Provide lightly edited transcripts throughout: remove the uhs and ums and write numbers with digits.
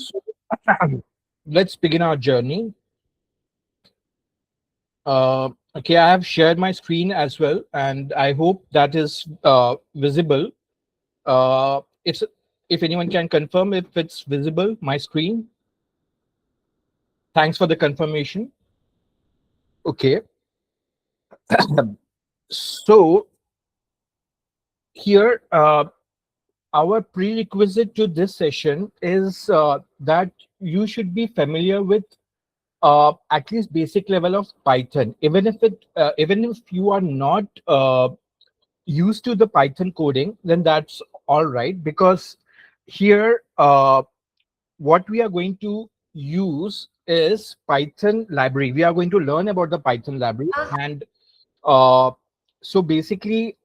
So let's begin our journey. Okay, I have shared my screen as well, and I hope that is visible. If anyone can confirm if it's visible, my screen. Thanks for the confirmation. Okay, so here our prerequisite to this session is that you should be familiar with at least basic level of Python, even if you are not used to the Python coding, then that's all right, because here what we are going to use is Python library. We are going to learn about the Python library, and uh, so basically,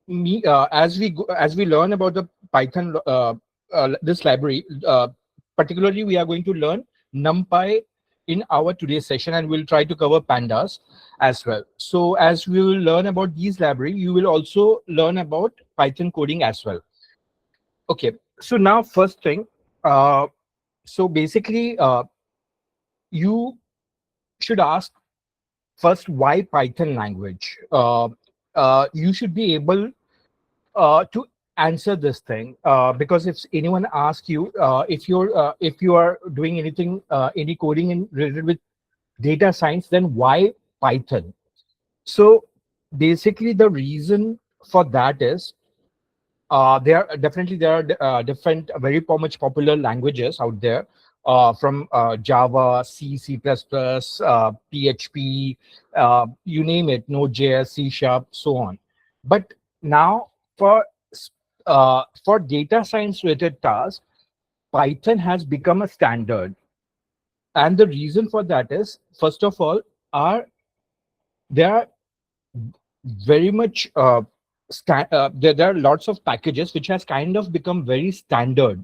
as we learn about the Python this library, particularly we are going to learn NumPy in our today's session, and we'll try to cover Pandas as well. So as we will learn about these library, you will also learn about Python coding as well. Okay, so now first thing, so basically you should ask first why Python language. You should be able to answer this thing, because if anyone asks you if you are doing anything, any coding in related with data science, then why Python? So basically the reason for that is there are different very much popular languages out there, from Java, C, C++, PHP, you name it, Node.js, C Sharp, so on. But now for data science related tasks, Python has become a standard. And the reason for that is, first of all, are there are very much there are lots of packages which has kind of become very standard,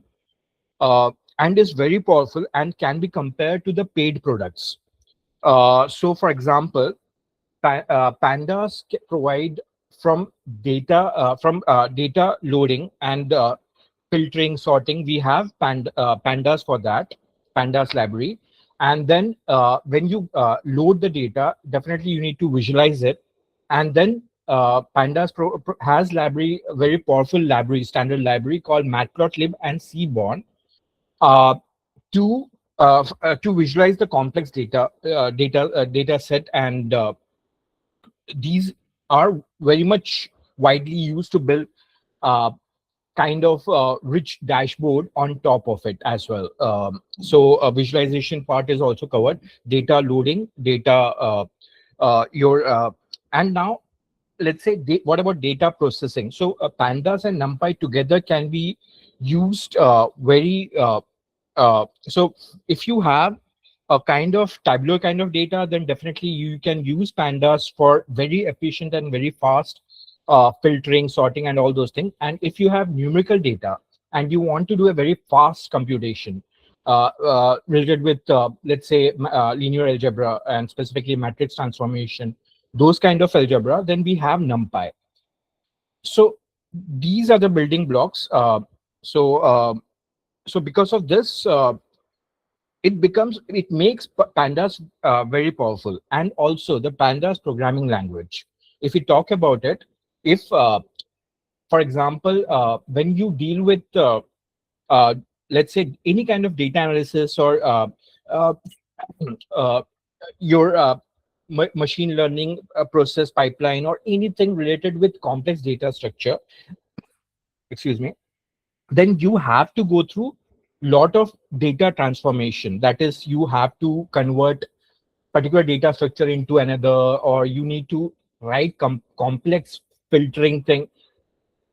and is very powerful and can be compared to the paid products. So for example, Pandas provide from data loading and filtering, sorting. We have Pandas for that, Pandas library. And then when you load the data, definitely you need to visualize it. And then Pandas has library, a very powerful library, standard library called matplotlib and cborn, uh, to to visualize the complex data set. And these are very much widely used to build uh, kind of rich dashboard on top of it as well. So visualization part is also covered, data loading, data your and now let's say what about data processing? So Pandas and NumPy together can be used very so if you have a kind of tabular kind of data, then definitely you can use Pandas for very efficient and very fast filtering, sorting, and all those things. And if you have numerical data and you want to do a very fast computation related with, let's say, linear algebra and specifically matrix transformation, those kind of algebra, then we have NumPy. So these are the building blocks. So because of this, it makes Pandas very powerful. And also the Pandas programming language, if we talk about it, if for example when you deal with uh, let's say any kind of data analysis, or uh, uh, your machine learning process pipeline, or anything related with complex data structure, excuse me, then you have to go through lot of data transformation. That is, you have to convert particular data structure into another, or you need to write complex filtering thing.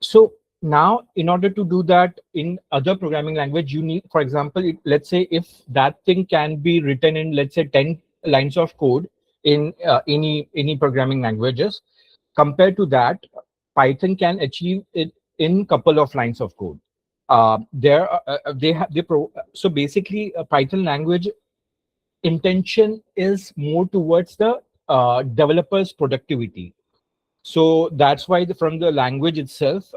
So now in order to do that in other programming language, you need, for example, let's say if that thing can be written in, let's say, 10 lines of code in any programming languages, compared to that, Python can achieve it in couple of lines of code. There they have they pro So basically a Python language intention is more towards the developer's productivity. So that's why from the language itself,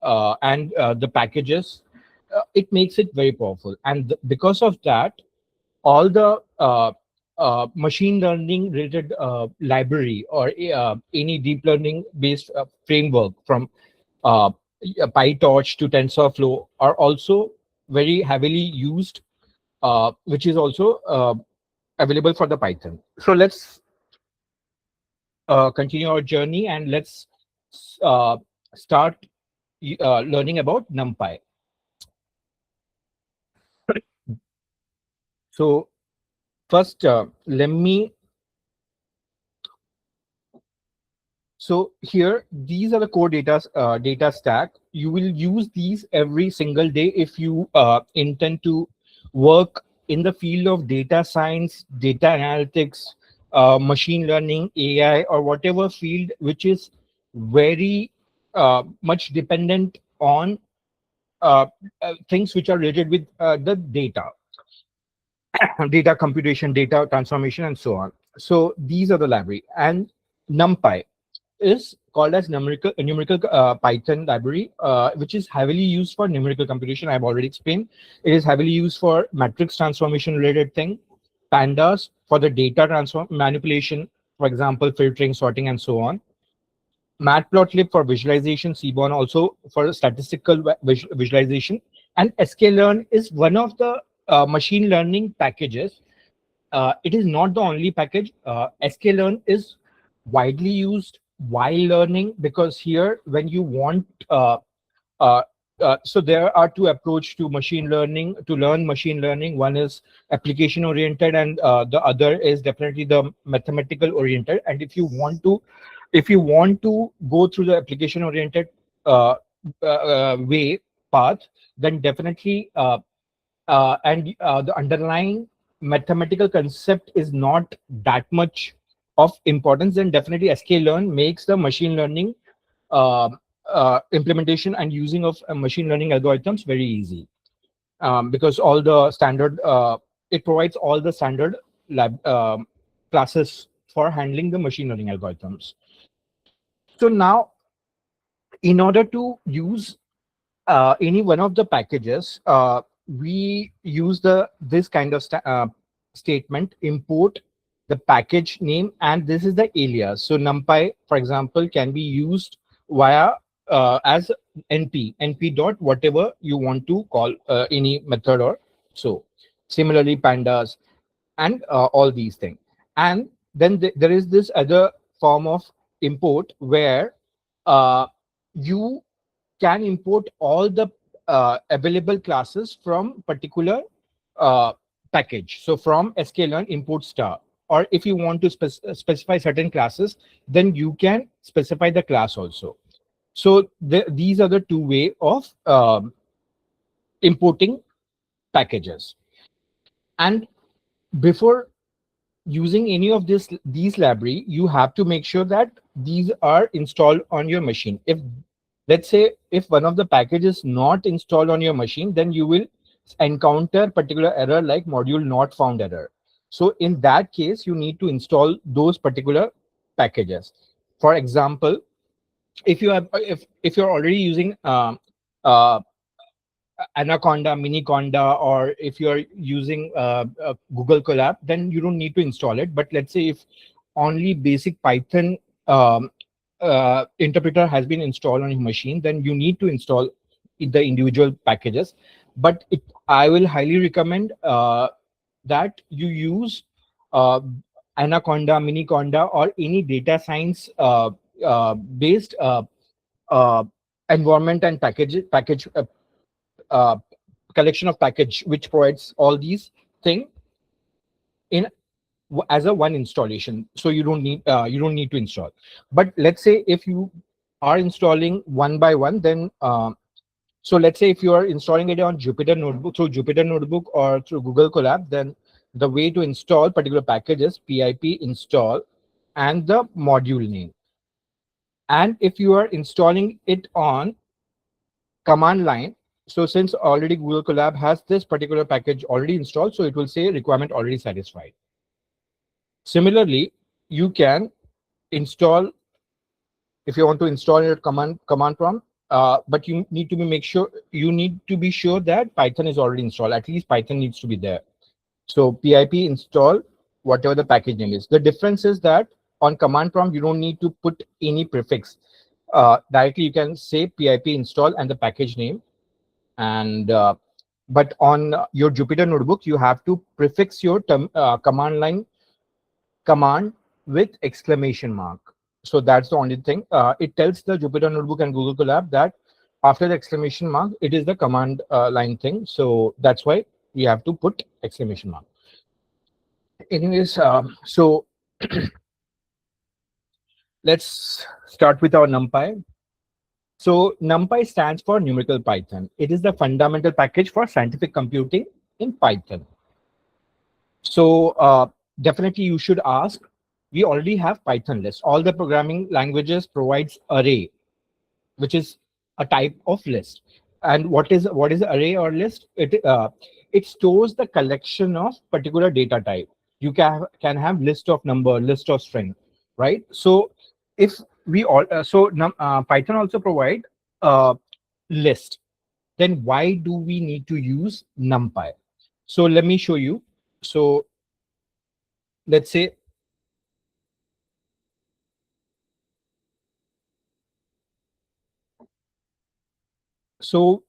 and the packages, it makes it very powerful. And because of that, all the machine learning related library or any deep learning based framework from uh, PyTorch to TensorFlow are also very heavily used, which is also available for the Python. So let's continue our journey, and let's uh, start learning about NumPy. So first, let me. So here, these are the core data stack. You will use these every single day if you intend to work in the field of data science, data analytics, machine learning, AI, or whatever field which is very much dependent on things which are related with the data, data computation, data transformation, and so on. So these are the library. And NumPy is called as numerical Python library, which is heavily used for numerical computation. I've already explained. It is heavily used for matrix transformation related thing. Pandas for the data transform manipulation, for example, filtering, sorting, and so on. Matplotlib for visualization, Seaborn also for statistical visualization, and sklearn is one of the machine learning packages. It is not the only package. sklearn is widely used while learning, because here when you want uh, so there are two approach to machine learning, to learn machine learning. One is application oriented, and the other is definitely the mathematical oriented. And if you want to go through the application oriented way path, then definitely the underlying mathematical concept is not that much of importance, then definitely sklearn makes the machine learning uh, implementation and using of machine learning algorithms very easy, because all the standard it provides all the standard lab classes for handling the machine learning algorithms. So now, in order to use any one of the packages, we use this kind of statement: import the package name, and this is the alias. So NumPy, for example, can be used via as np dot whatever you want to call any method or so. Similarly, pandas and all these things. And then there is this other form of import where you can import all the available classes from particular uh, package. So from sklearn import star, or if you want to specify certain classes, then you can specify the class also. So these are the two way of importing packages. And before using any of these library, you have to make sure that these are installed on your machine. If, let's say, if one of the packages is not installed on your machine, then you will encounter particular error like module not found error. So in that case, you need to install those particular packages. For example, if you have if you're already using uh, Anaconda, Miniconda, or if you're using Google Colab, then you don't need to install it. But let's say if only basic Python interpreter has been installed on your machine, then you need to install the individual packages. But I will highly recommend that you use uh, Anaconda, Miniconda, or any data science based uh, environment and package uh, collection of package which provides all these things in as a one installation. So you don't need to install. But let's say if you are installing one by one, then so let's say if you are installing it on Jupyter Notebook, through Jupyter Notebook or through Google Colab, then the way to install particular packages, pip install and the module name. And if you are installing it on command line, so since already Google Colab has this particular package already installed, so it will say requirement already satisfied. Similarly, you can install, if you want to install your command prompt, but you need to be sure that Python is already installed. At least Python needs to be there. So pip install whatever the package name is. The difference is that on command prompt you don't need to put any prefix. Directly you can say pip install and the package name. And but on your Jupyter notebook you have to prefix your command line command with exclamation mark. So that's the only thing. It tells the Jupyter Notebook and Google Colab that after the exclamation mark, it is the command line thing. So that's why we have to put exclamation mark. Anyways, so let's start with our NumPy. So NumPy stands for numerical Python. It is the fundamental package for scientific computing in Python. So definitely you should ask, we already have Python list. All the programming languages provides array, which is a type of list. And what is array or list? It stores the collection of particular data type. You can have list of number, list of string, right? So if we all Python also provide list. Then why do we need to use NumPy? So let me show you. So let's say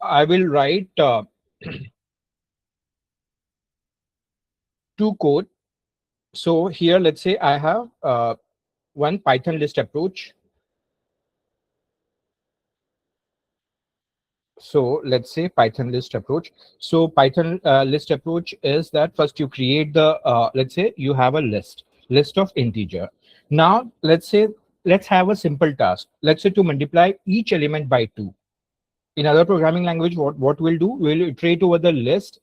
I will write two code. So here, let's say I have one Python list approach. So let's say Python list approach. So Python list approach is that first you create the, let's say you have a list of integer. Now, let's have a simple task. Let's say to multiply each element by 2. In other programming language, what we'll do, we'll iterate over the list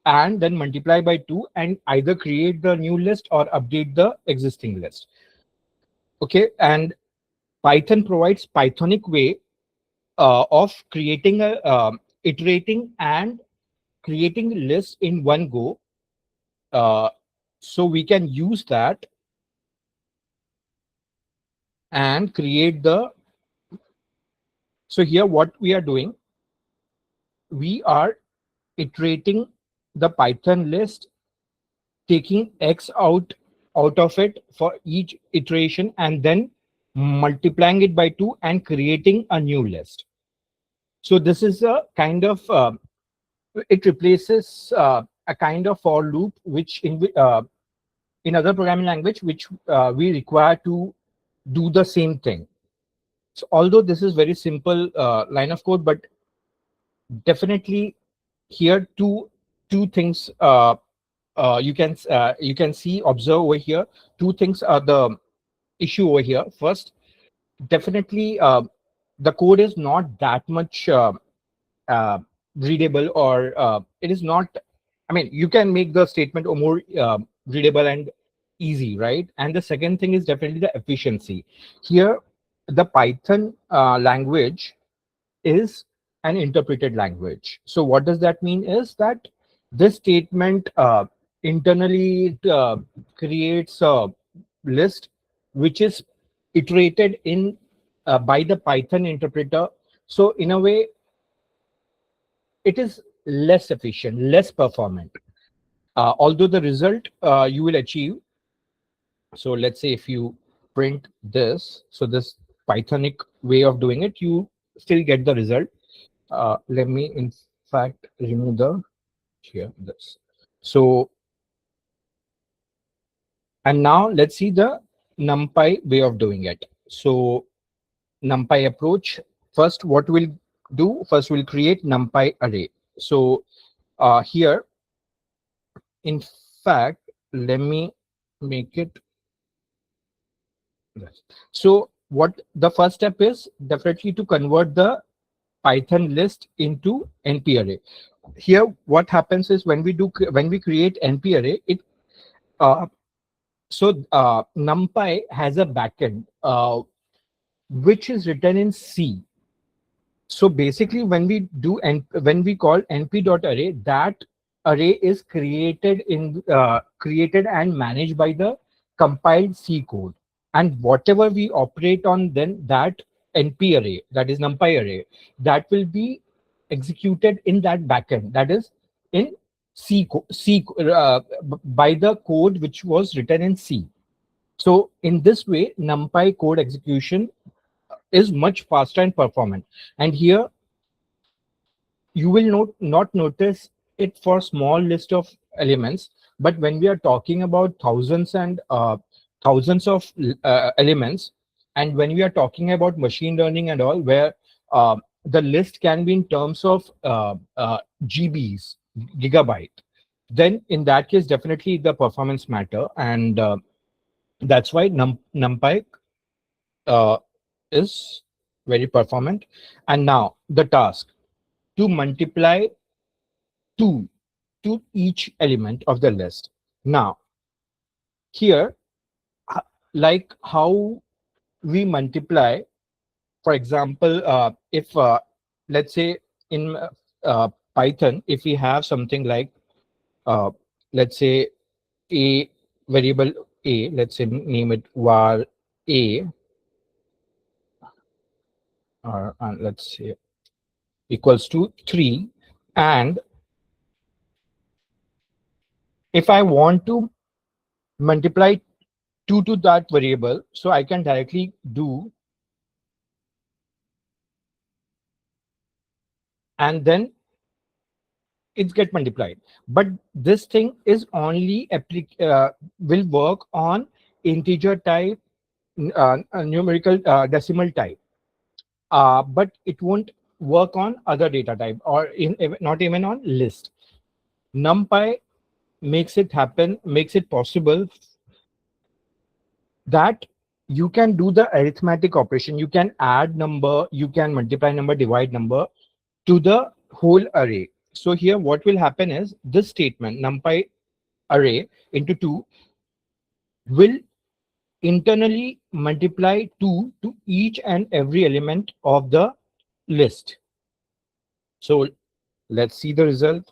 and then multiply by 2 and either create the new list or update the existing list. Okay, and Python provides Pythonic way of creating iterating and creating lists in one go. So we can use that and create the. So here what we are doing, we are iterating the Python list, taking X out of it for each iteration and then multiplying it by 2 and creating a new list. So this is a kind of it replaces a kind of for loop which in other programming language which we require to do the same thing. So although this is very simple line of code, but definitely here two things you can see, observe over here. Two things are the issue over here. First, definitely the code is not that much readable, or it is not. I mean, you can make the statement more readable and easy, right? And the second thing is definitely the efficiency. Here, the Python language is an interpreted language. So what does that mean is that this statement internally creates a list which is iterated in by the Python interpreter. So in a way, it is less efficient, less performant. Although the result you will achieve. So let's say if you print this, so this Pythonic way of doing it, you still get the result. Let me in fact remove the here this. So and now let's see the NumPy way of doing it. So NumPy approach, first what we'll do, first we'll create NumPy array. So here, in fact, let me make it this. So what the first step is definitely to convert the Python list into NP array. Here, what happens is when we create NP array, it NumPy has a backend which is written in C. So basically, when we call np.array, that array is created and managed by the compiled C code, and whatever we operate on, then that NP array, that is NumPy array, that will be executed in that backend, that is in by the code which was written in C. So in this way, NumPy code execution is much faster and performant. And here you will not notice it for small list of elements, but when we are talking about thousands and thousands of elements, and when we are talking about machine learning and all, where the list can be in terms of GBs, gigabyte, then in that case definitely the performance matter, and that's why NumPy uh, is very performant. And now the task to multiply 2 to each element of the list. Now, here, like how we multiply, for example, if let's say in Python, if we have something like, uh, let's say a variable a, let's say name it var a, or let's say equals to 3, and if I want to multiply 2 to that variable, so I can directly do, and then it's get multiplied. But this thing is only will work on integer type, numerical decimal type, but it won't work on other data type, or not even on list. NumPy makes it possible that you can do the arithmetic operation. You can add number, you can multiply number, divide number to the whole array. So here what will happen is this statement NumPy array into 2 will internally multiply 2 to each and every element of the list. So let's see the result.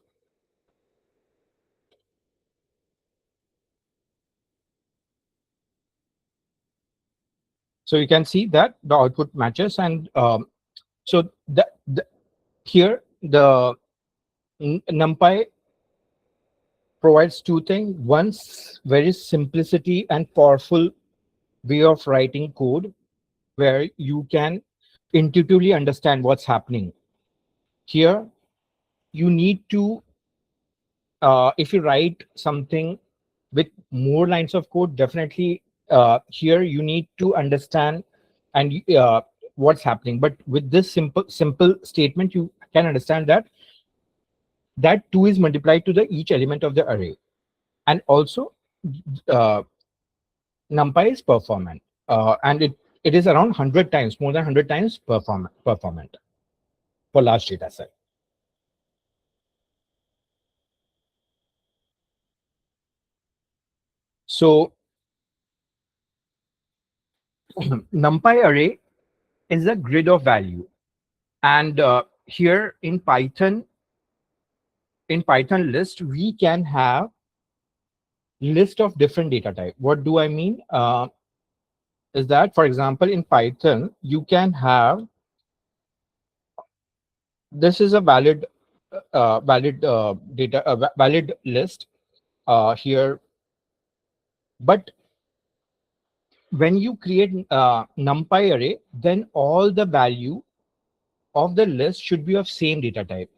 So you can see that the output matches, and so here the NumPy provides two things. One, very simplicity and powerful way of writing code where you can intuitively understand what's happening. Here, you need to, if you write something with more lines of code, definitely here you need to understand and what's happening. But with this simple statement, you can understand that 2 is multiplied to the each element of the array. And also, uh, NumPy is performant, and it is around 100 times, more than 100 times performant for large data set. So NumPy array is a grid of value, and here in Python list, we can have list of different data type. What do I mean? Is that, for example, in Python, you can have, this is a valid list here, but when you create NumPy array, then all the value of the list should be of same data type.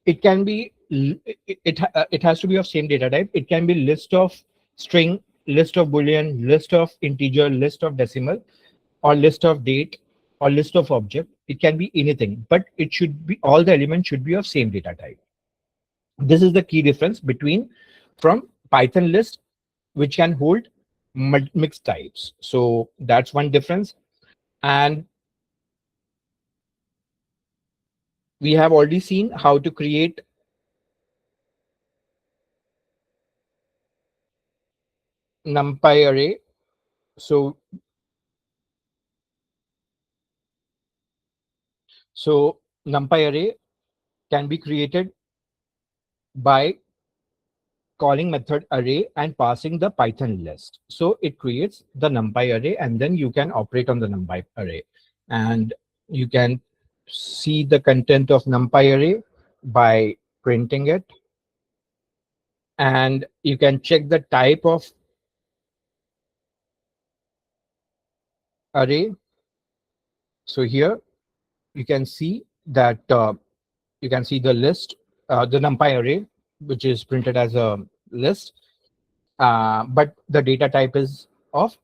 It can be it has to be of same data type. It can be list of string, list of boolean, list of integer, list of decimal, or list of date, or list of object. It can be anything, but it should be, all the elements should be of same data type. This is the key difference between from Python list, which can hold mixed types. So that's one difference. And we have already seen how to create NumPy array. So NumPy array can be created by calling method array and passing the Python list. So it creates the NumPy array, and then you can operate on the NumPy array. and you can see the content of NumPy array by printing it, and you can check the type of array. So here you can see that you can see the list, the NumPy array, which is printed as a list, but the data type is of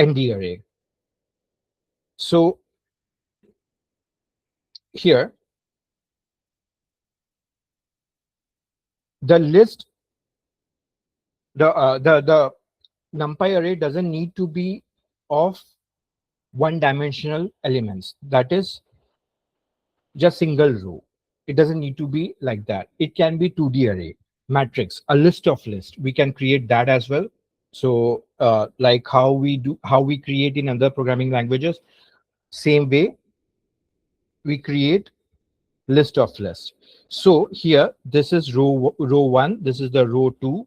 ND array. So here the list, the NumPy array doesn't need to be of one dimensional elements. That is just single row. It doesn't need to be like that. It can be 2D array, matrix, a list of list. We can create that as well. So like how we create in other programming languages, same way we create list of list. So here, this is row one, this is the row two,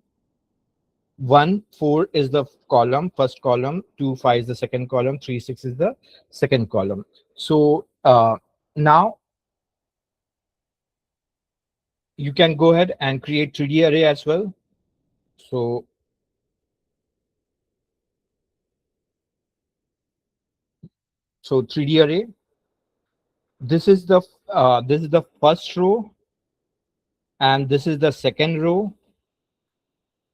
1 4 is the column, first column, 2 5 is the second column, 3 6 is the second column. So now you can go ahead and create 3D array as well. So so 3D array, this is the first row, and this is the second row,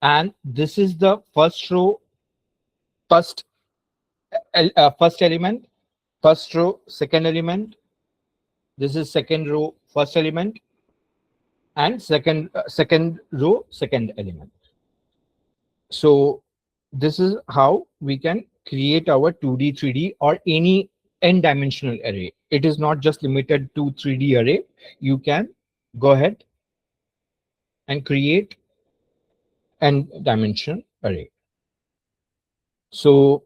and this is the first row, first first element, first row, second element. This is second row, first element, and second row, second element. So this is how we can create our 2D, 3D, or any n-dimensional array. It is not just limited to 3D array. You can go ahead and create n-dimensional array. So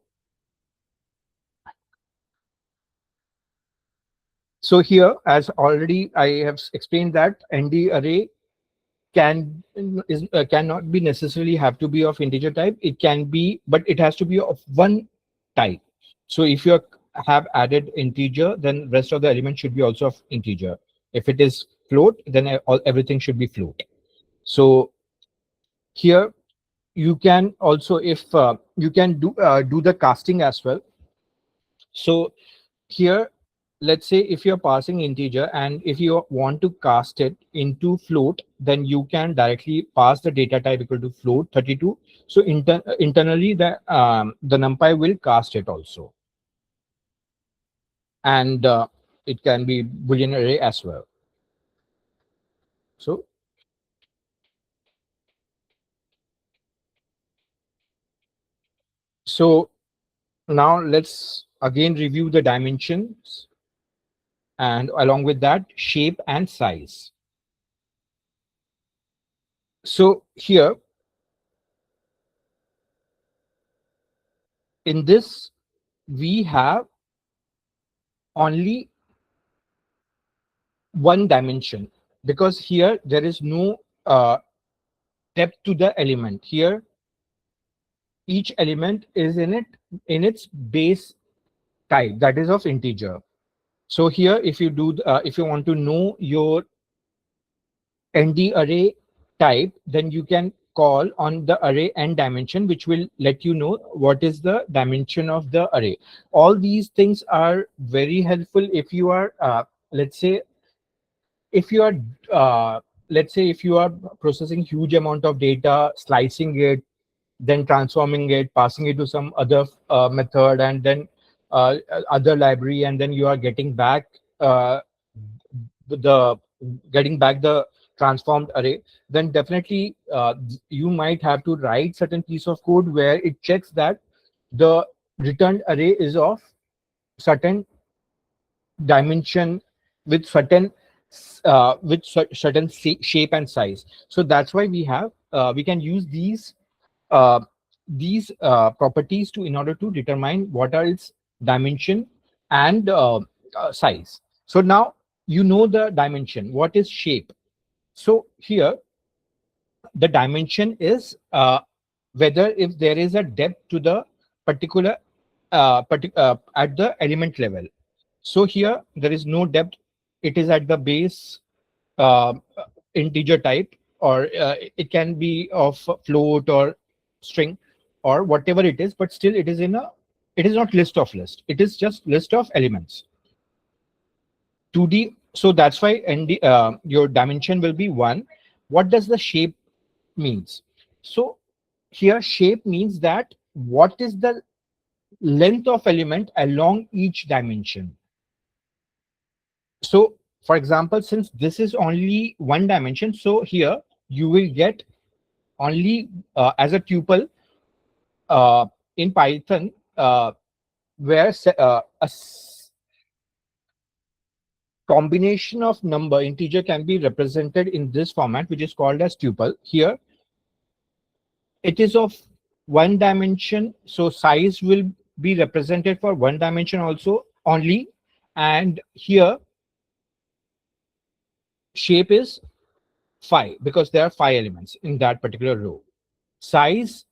here, as already I have explained, that ND array cannot be necessarily have to be of integer type. It can be, but it has to be of one type. So if you have added integer, then rest of the element should be also of integer. If it is float, then everything should be float. So here you can also, if you can do the casting as well. So here, let's say if you're passing integer and if you want to cast it into float, then you can directly pass the data type equal to float 32. So internally the NumPy will cast it also, and it can be Boolean array as well. So now let's again review the dimensions, and along with that, shape and size. So here in this, we have only one dimension, because here there is no depth to the element. Here each element is in its base type, that is of integer. So here, if you do if you want to know your ND array type, then you can call on the array n dimension, which will let you know what is the dimension of the array. All these things are very helpful if you are let's say if you are if you are processing huge amount of data, slicing it, then transforming it, passing it to some other method, and then other library, and then you are getting back the the transformed array, then definitely you might have to write certain piece of code where it checks that the returned array is of certain dimension, with certain shape and size. So that's why we can use uh, these properties to in order to determine what are its dimension and size. So now you know the dimension. What is shape? So here the dimension is whether if there is a depth to the particular at the element level. So here there is no depth. It is at the base uh, integer type, or it can be of float or string or whatever it is, but still it is in a, it is not list of list. It is just list of elements. 2D. So that's why your dimension will be 1. What does the shape means? So here shape means that what is the length of element along each dimension. So for example, since this is only one dimension, so here you will get only as a tuple in Python, where combination of number integer can be represented in this format, which is called as tuple. Here it is of one dimension, so size will be represented for one dimension also only, and here shape is 5 because there are 5 elements in that particular row. Size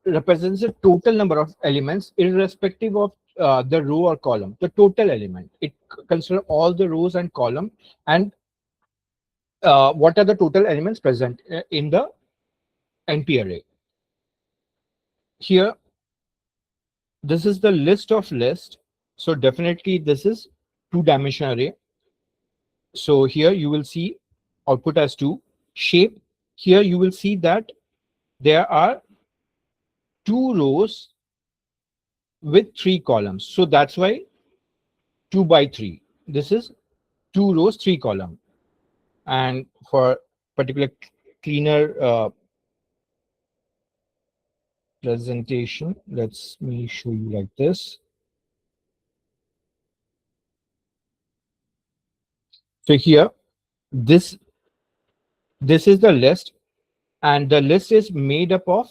represents the total number of elements irrespective of the row or column, the total element. It considers all the rows and column, and what are the total elements present in the NP array. Here this is the list of list, so definitely this is two-dimensional array. So here you will see output as 2. Shape, here you will see that there are 2 rows with 3 columns, so that's why 2 by 3. This is 2 rows 3 column. And for particular cleaner presentation, let's me show you like this. So here this is the list, and the list is made up of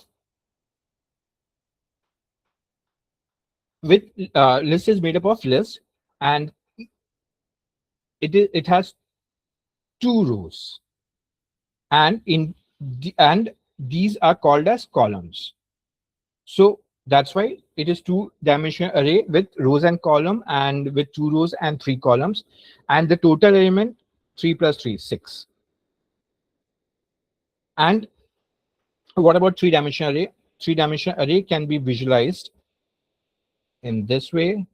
with list is made up of list, and it has 2 rows, and and these are called as columns. So that's why it is two-dimensional array with rows and column, and with 2 rows and 3 columns, and the total element 3 plus 3 6. And what about three-dimensional array? Three-dimensional array can be visualized in this way.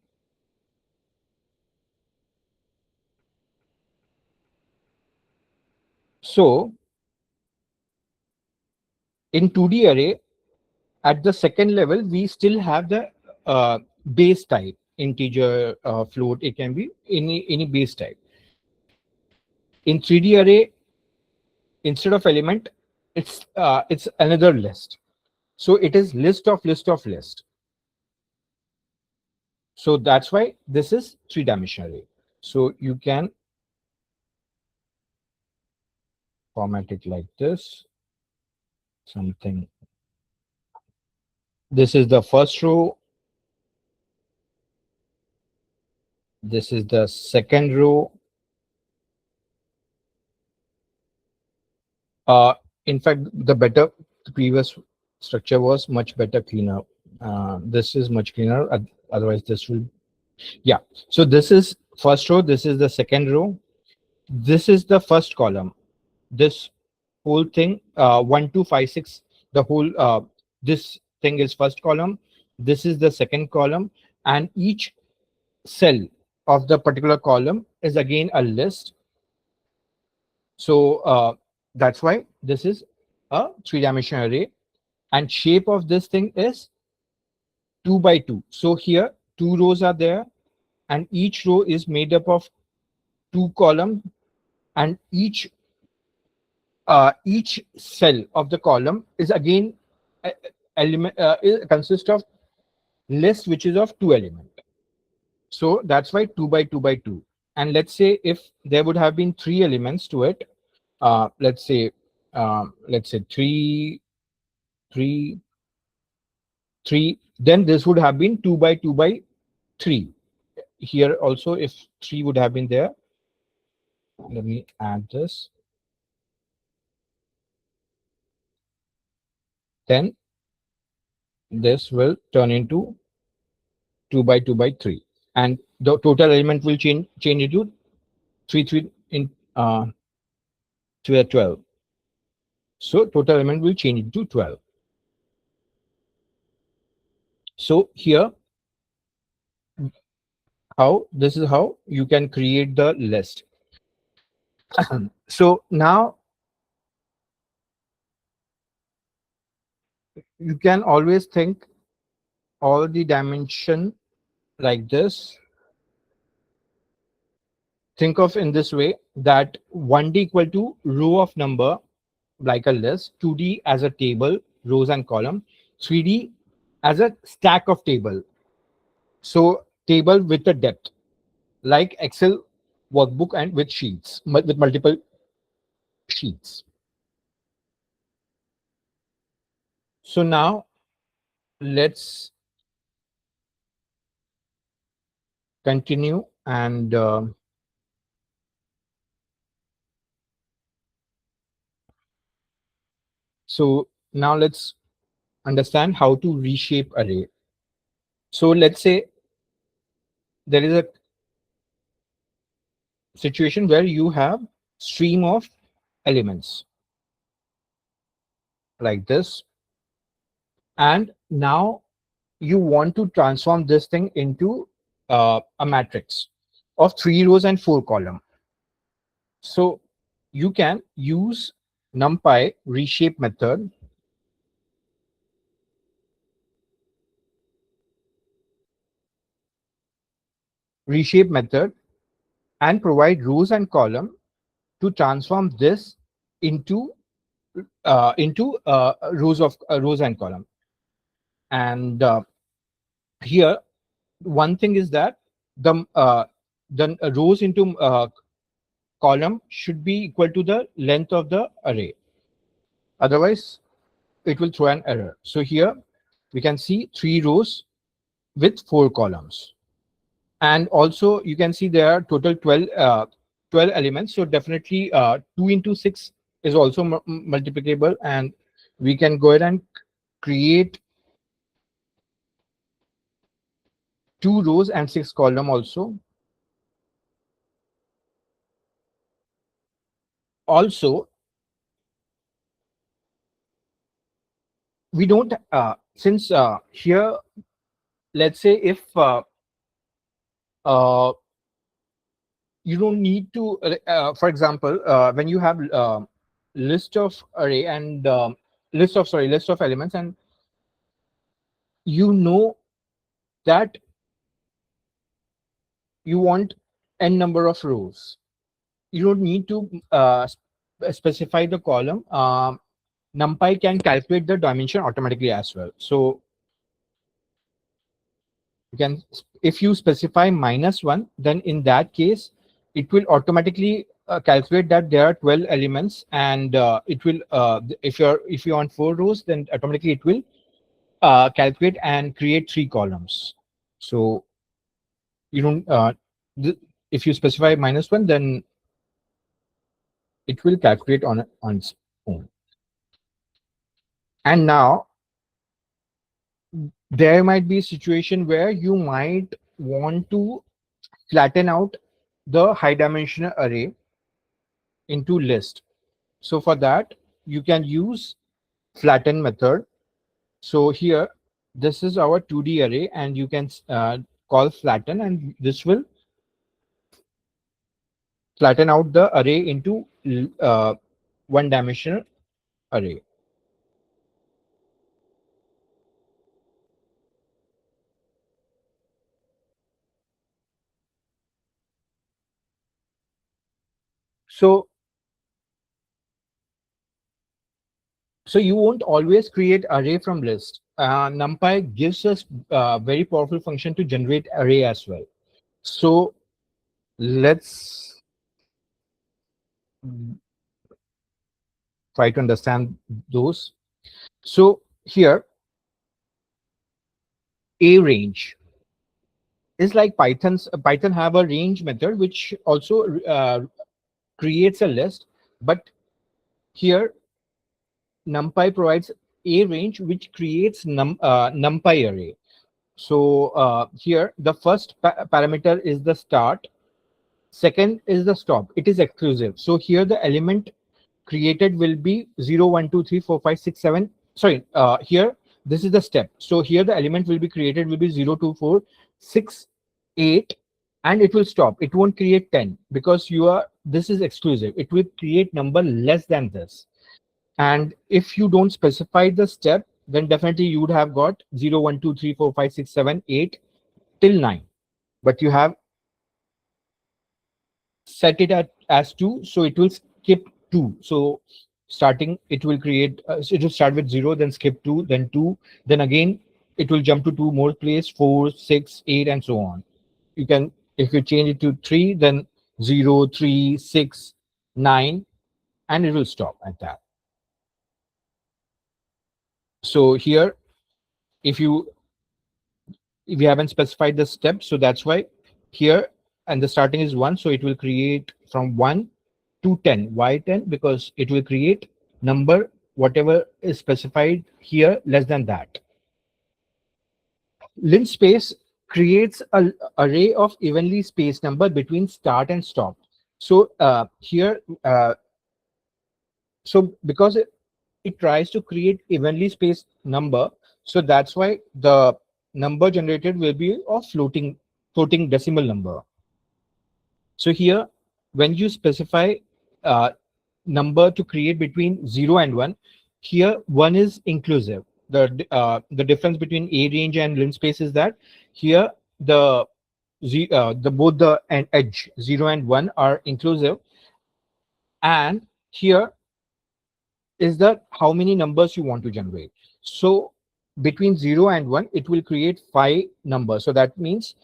So in 2D array, at the second level, we still have the base type, integer, float. It can be any base type. In 3D array, instead of element, it's another list. So it is list of list of list. So that's why this is three-dimensional array. So you can format it like this. Something. This is the first row. This is the second row. Uh, in fact, the previous structure was much better, cleaner. This is much cleaner. Otherwise, this will, yeah. So this is first row. This is the second row. This is the first column. This whole thing, 1, 2, 5, 6. The whole this thing is first column. This is the second column, and each cell of the particular column is again a list. So that's why this is a three-dimensional array, and shape of this thing is 2 by 2. So here 2 rows are there, and each row is made up of 2 columns, and each cell of the column is again element consists of list which is of 2 elements. So that's why 2 by 2 by 2. And let's say if there would have been 3 elements to it, let's say 3, 3, 3, then this would have been 2 by 2 by 3. Here also, if 3 would have been there, let me add this. Then this will turn into 2 by 2 by 3. And the total element will change into 3 in to a 12. So total element will change into 12. So here, how this is how you can create the list. So now you can always think all the dimension like this. Think of in this way that 1D equal to row of number like a list, 2D as a table, rows and column, 3D as a stack of table. So table with a depth, like Excel workbook and with sheets, with multiple sheets. So now let's continue and so now let's understand how to reshape array. So let's say there is a situation where you have stream of elements like this, and now you want to transform this thing into a matrix of 3 rows and 4 column. So you can use NumPy reshape method. Reshape method and provide rows and column to transform this into rows and column. And here one thing is that the rows into column should be equal to the length of the array. Otherwise, it will throw an error. So here we can see 3 rows with 4 columns. And also you can see there are total 12 elements. So definitely 2 into 6 is also multiplicable, and we can go ahead and create 2 rows and 6 column also. Also, we don't since here, let's say if uh, you don't need to for example, when you have list of array and list of elements, and you know that you want n number of rows, you don't need to specify the column. NumPy can calculate the dimension automatically as well. So you can, if you specify -1, then in that case it will automatically calculate that there are 12 elements, and it will if you want 4 rows, then automatically it will calculate and create 3 columns. So you don't if you specify -1, then it will calculate on its own. And now there might be a situation where you might want to flatten out the high dimensional array into list. So for that, you can use flatten method. So here, this is our 2D array, and you can call flatten, and this will flatten out the array into one dimensional array. So you won't always create array from list. NumPy gives us a very powerful function to generate array as well. So let's try to understand those. So here, a range is like Python have a range method which also creates a list, but here NumPy provides a range which creates NumPy array. So here the first parameter is the start, second is the stop. It is exclusive. So here the element created will be 0, 1, 2, 3, 4, 5, 6, 7. Sorry, here this is the step. So here the element will be created will be 0, 2, 4, 6, 8, and it will stop. It won't create 10 because you are this is exclusive. It will create number less than this. And if you don't specify the step, then definitely you would have got 0, 1, 2, 3, 4, 5, 6, 7, 8 till 9. But you have set it at as 2, so it will skip 2. So starting it will create it will start with 0, then skip 2, then 2, then again it will jump to 2 more place, 4, 6, 8, and so on. You can, if you change it to 3, then 0, 3, 6, 9, and it will stop at that. So here, if you we haven't specified the step, so that's why here, and the starting is 1, so it will create from 1 to 10. Why 10? Because it will create number whatever is specified here less than that. Linspace creates a array of evenly spaced number between start and stop. So here so because it tries to create evenly spaced number, so that's why the number generated will be of floating decimal number. So here, when you specify uh, number to create between 0 and 1, here 1 is inclusive. The difference between a range and linspace is that here the both the and edge 0 and 1 are inclusive, and here is that how many numbers you want to generate. So between 0 and 1, it will create 5 numbers. So that means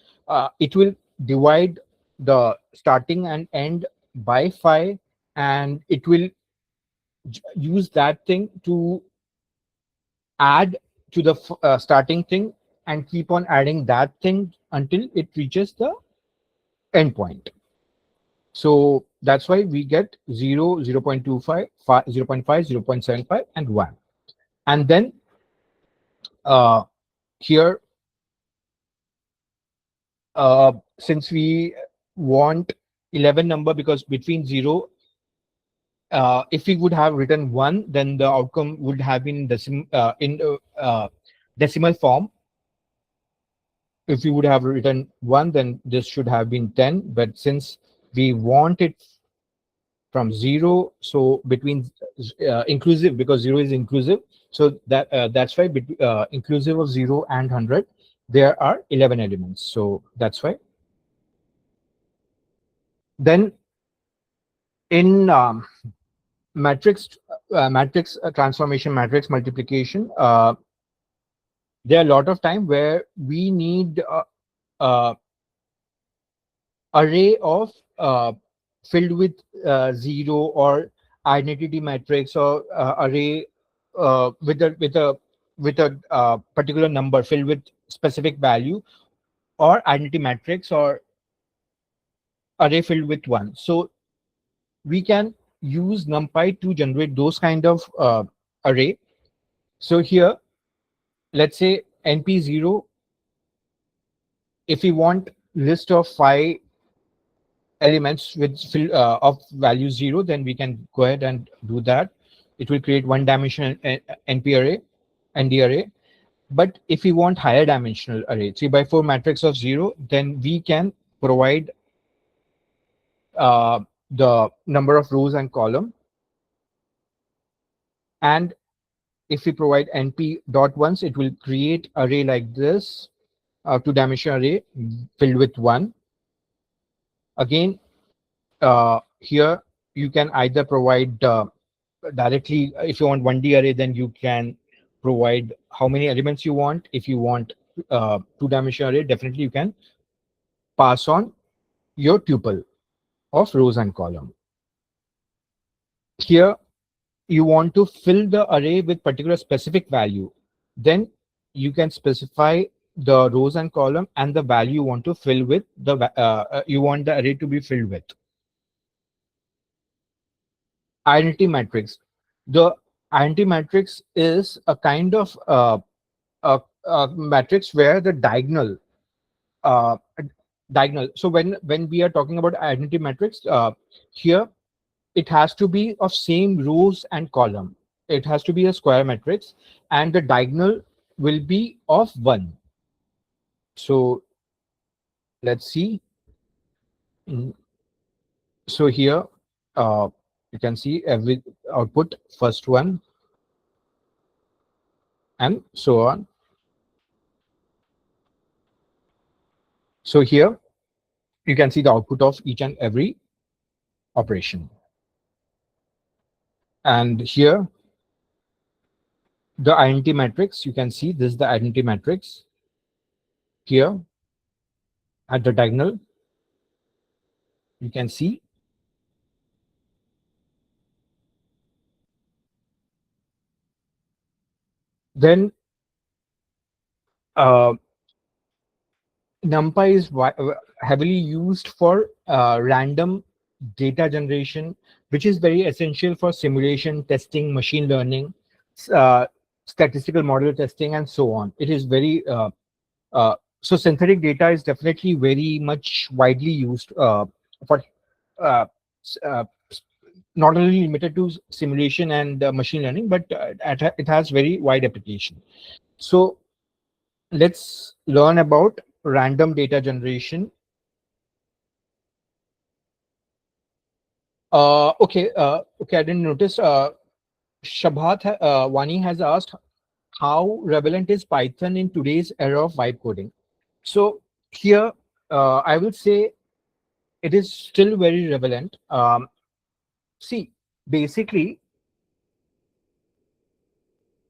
it will divide the starting and end by 5, and it will use that thing to add to the starting thing and keep on adding that thing until it reaches the endpoint. So that's why we get 0, 0 0.25, 0 0.5, 0 0.75, and 1. And then uh, here, since we want 11 number, because between 0, if we would have written 1, then the outcome would have been decimal form. If we would have written 1, then this should have been 10. But since we want it from 0, so between inclusive, because 0 is inclusive, so that's why inclusive of 0 and 100, there are 11 elements. So that's why. Then in matrix transformation, matrix multiplication, there are a lot of time where we need uh, array of filled with 0 or identity matrix, or array with a particular number filled with specific value, or identity matrix, or array filled with 1. So we can use NumPy to generate those kind of array. So here, let's say np0, if we want list of 5 elements with of value 0, then we can go ahead and do that. It will create one dimensional np array, nd array. But if we want higher dimensional array, 3 by 4 matrix of 0, then we can provide the number of rows and column. And if we provide np dot once, it will create array like this, 2-dimensional array filled with 1. Again, here you can either provide directly, if you want 1D array, then you can provide how many elements you want. If you want 2-dimensional array, definitely you can pass on your tuple of rows and column. Here you want to fill the array with particular specific value, then you can specify the rows and column and the value you want to fill with you want the array to be filled with. Identity matrix. The identity matrix is a kind of a matrix where the uh, diagonal. So when we are talking about identity matrix, here it has to be of same rows and column. It has to be a square matrix, and the diagonal will be of 1. So let's see. Mm, So here you can see every output, first one, and so on. So here you can see the output of each and every operation. And here the identity matrix, you can see this is the identity matrix. Here at the diagonal, you can see. Then uh, NumPy is heavily used for random data generation, which is very essential for simulation testing, machine learning, uh, statistical model testing, and so on. It is very so synthetic data is definitely very much widely used for uh, s- uh, s- not only limited to simulation and machine learning, but it has very wide application. So let's learn about random data generation. Okay, I didn't notice. Wani has asked how relevant is Python in today's era of vibe coding. So here, I will say it is still very relevant. See, basically,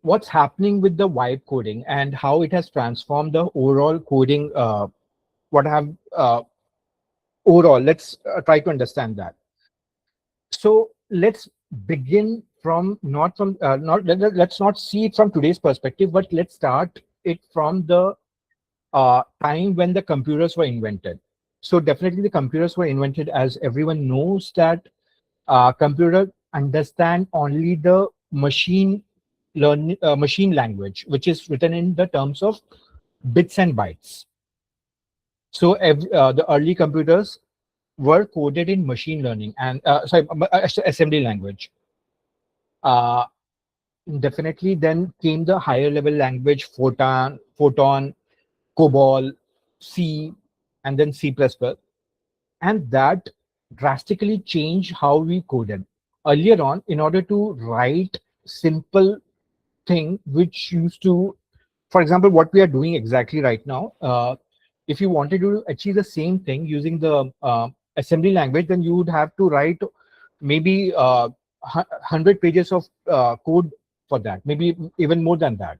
what's happening with the vibe coding and how it has transformed the overall coding. What have overall? Let's try to understand that. So let's begin from not from not let's not see it from today's perspective, but let's start it from the time when the computers were invented. So definitely the computers were invented, as everyone knows that computer understand only the machine language, which is written in the terms of bits and bytes. So the early computers were coded in machine learning and assembly language. Uh, Definitely, then came the higher level language, Photon, COBOL, C, and then C++, and that drastically changed how we coded. Earlier on, in order to write simple thing which used to, for example, what we are doing exactly right now, if you wanted to achieve the same thing using the assembly language, then you would have to write maybe 100 pages of code for that, maybe even more than that.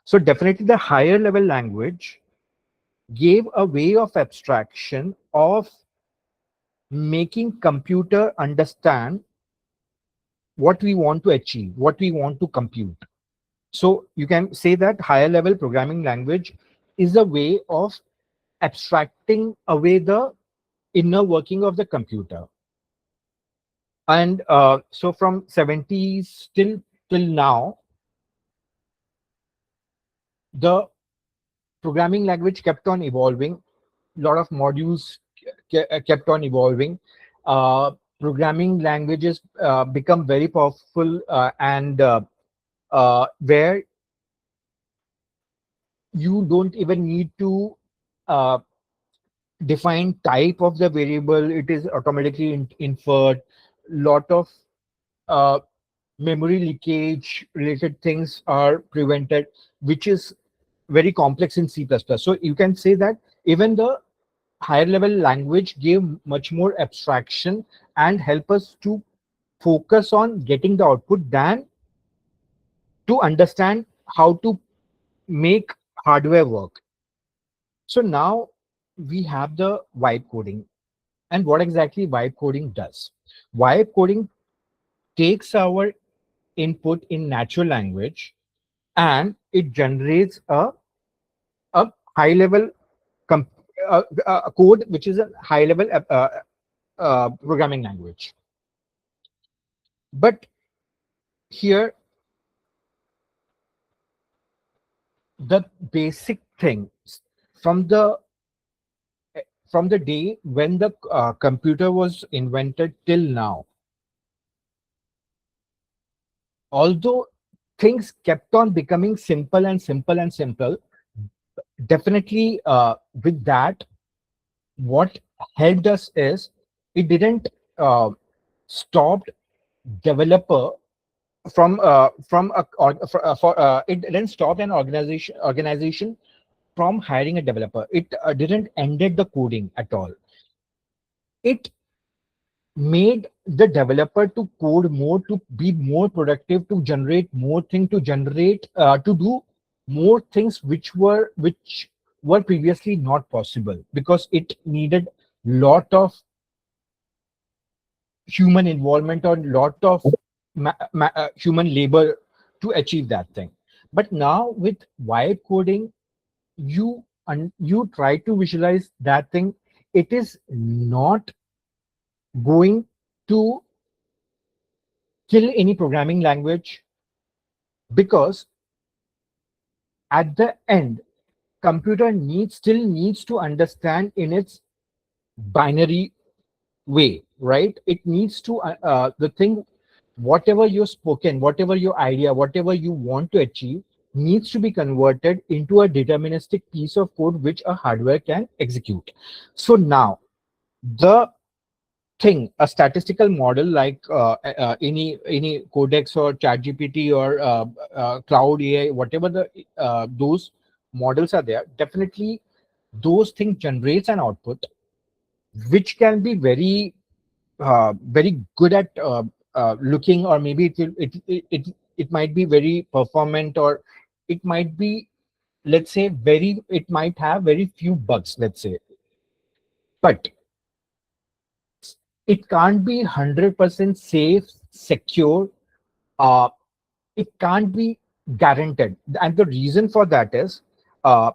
So definitely the higher level language gave a way of abstraction of making computer understand what we want to achieve, what we want to compute. So you can say that higher level programming language is a way of abstracting away the inner working of the computer. And so from 70s till now, the programming language kept on evolving. A lot of modules kept on evolving. Uh, Programming languages become very powerful and where you don't even need to uh, define type of the variable. It is automatically inferred. Lot of uh, memory leakage related things are prevented, which is very complex in C++. So you can say that even the higher level language gave much more abstraction and help us to focus on getting the output than to understand how to make hardware work. So now we have the vibe coding. And what exactly vibe coding does? Vibe coding takes our input in natural language and it generates a high level com- a code which is a high level programming language. But here the basic thing from the from the day when the computer was invented till now, although things kept on becoming simple and simple and simple, definitely with that, what helped us is it didn't uh, stop developer from a for it didn't stop an organization from hiring a developer. It didn't ended the coding at all. It made the developer to code more, to be more productive, to generate more things, to generate to do more things which were previously not possible, because it needed lot of human involvement or lot of human labor to achieve that thing. But now with wired coding, you try to visualize that thing. It is not going to kill any programming language, because at the end, computer still needs to understand in its binary way, right? It needs to the thing, whatever you've spoken, whatever your idea, whatever you want to achieve, needs to be converted into a deterministic piece of code which a hardware can execute. So now the thing, a statistical model like any codex or chat gpt or cloud ai, whatever the those models are there, definitely those things generates an output which can be very good at looking, or maybe it might be very performant, or it might be, let's say, very, it might have very few bugs, let's say, but it can't be 100% safe, secure. uh, it can't be guaranteed, and the reason for that uh,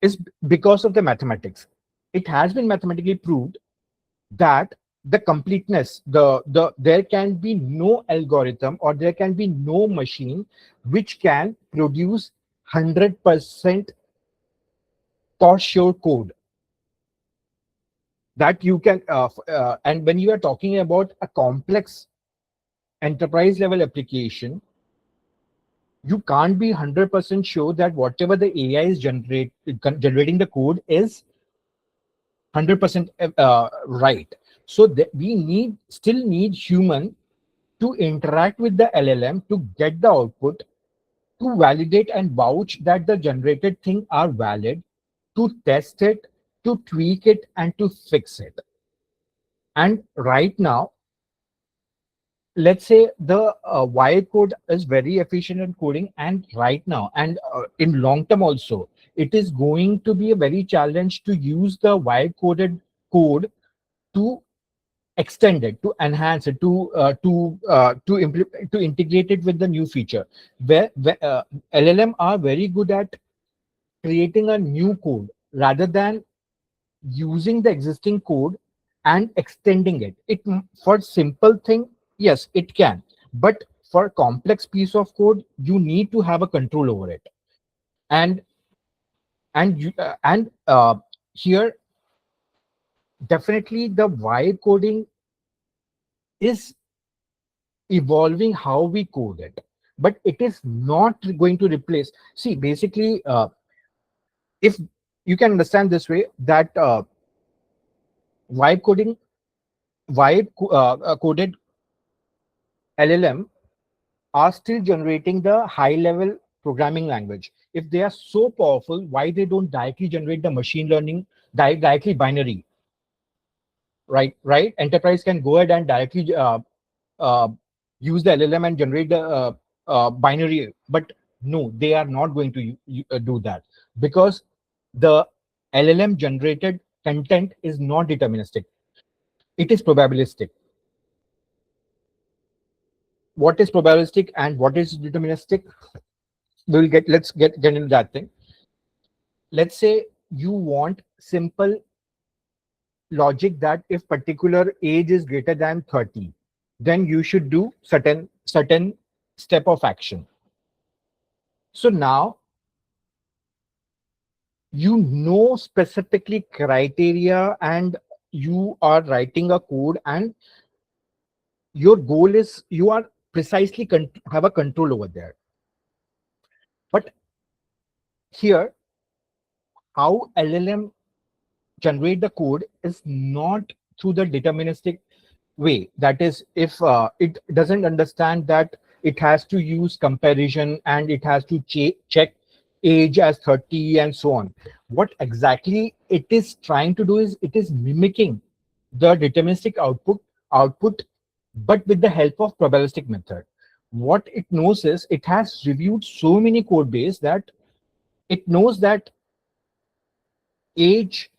is because of the mathematics. It has been mathematically proved that the completeness, there can be no algorithm or there can be no machine which can produce 100% for sure code that you can and when you are talking about a complex enterprise level application, you can't be 100% sure that whatever the AI is generating the code is 100% right. So we still need human to interact with the LLM to get the output, to validate and vouch that the generated thing are valid, to test it, to tweak it, and to fix it. And right now, let's say the wire code is very efficient in coding, and right now, and in long term also, it is going to be a very challenge to use the wire coded code to extend it, to enhance it, to integrate it with the new feature. Where LLM are very good at creating a new code rather than using the existing code and extending it. For simple thing, yes, it can, but for complex piece of code, you need to have a control over it. And here definitely the vibe coding is evolving how we code it, but it is not going to replace. See, basically, if you can understand this way, that vibe coding, coded LLM are still generating the high level programming language. If they are so powerful, why they don't directly generate the machine learning, directly binary, right? Enterprise can go ahead and directly uh, use the LLM and generate the binary, but no, they are not going to do that, because the LLM generated content is not deterministic. It is probabilistic. What is probabilistic and what is deterministic? Let's get into that thing. Let's say you want simple logic that if particular age is greater than 30, then you should do certain step of action. So now you know specifically criteria, and you are writing a code, and your goal is you are precisely have a control over there. But here, how LLM generate the code is not through the deterministic way. That is, if it doesn't understand that it has to use comparison and it has to check age as 30 and so on. What exactly it is trying to do is it is mimicking the deterministic output, but with the help of probabilistic method. What it knows is it has reviewed so many code base that it knows that age,